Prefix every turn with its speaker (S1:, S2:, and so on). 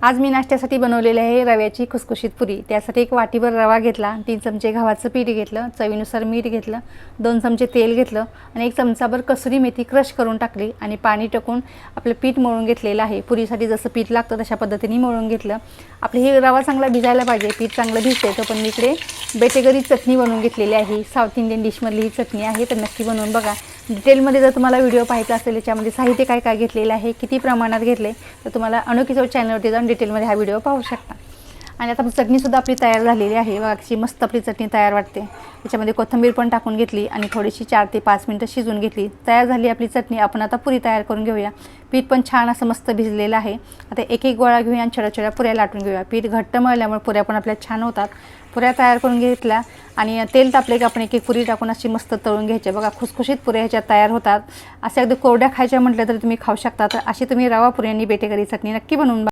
S1: आज मी नाश्त्यासाठी बनवलेले आहे रव्याची खुसखुशीत पुरी। त्यासाठी एक वाटीभर रवा घेतला, 3 चमचे गव्हाचं पीठ घेतलं, चवीनुसार मीठ घेतलं, 2 चमचे तेल घेतलं आणि 1 चमचाभर कसुरी मेथी क्रश करून टाकली आणि पाणी टाकून आपलं पीठ मळून घेतलेलं आहे। पुरीसाठी जसं पीठ लागतं तशा पद्धतीने मळून घेतलं। आपले हे रवा चांगला भिजायला पाहिजे, पीठ चांगलं भिजते। तर पण मी इकडे बेटेगरी चटणी बनवून घेतलेली आहे। साऊथ इंडियन डिशमधली ही चटणी आहे, तर नक्की बनवून बघा। डिटेलमध्ये जर तुम्हाला व्हिडिओ पाहायचा असेल याच्यामध्ये साहित्य काय काय घेतलेलं आहे, किती प्रमाणात घेतले, तर तुम्हाला अनोखी चव चॅनलवरती जाऊन डिटेलमध्ये हा व्हिडिओ पाहू शकता। आणि आता चटणीसुद्धा आपली तयार झालेली आहे बघा, कशी मस्त आपली चटणी तयार वाटते। त्याच्यामध्ये कोथिंबीर पण टाकून घेतली आणि थोडीशी 4 ते 5 मिनिटं शिजवून घेतली। तयार झाली आपली चटणी। आपण आता पुरी तयार करून घेऊया। पीठ पण छान असं मस्त भिजलेलं आहे। आता एक एक गोळा घेऊया आणि छोट्या छोट्या पुऱ्या लाटून घेऊया। पीठ घट्ट मळल्यामुळे पुऱ्या पण आपल्या छान होतात। पुऱ्या तयार करून घेतल्या आणि तेल तापले की आपण एक एक पुरी टाकून अशी मस्त तळून घ्यायच्या बघा। खुसखुशीत पुऱ्या ह्याच्यात तयार होतात। अशा अगदी कोरड्या खायच्या म्हटलं तर तुम्ही खाऊ शकता। तर अशी तुम्ही रवा पुरी आणि बेटेगरी चटणी नक्की बनवून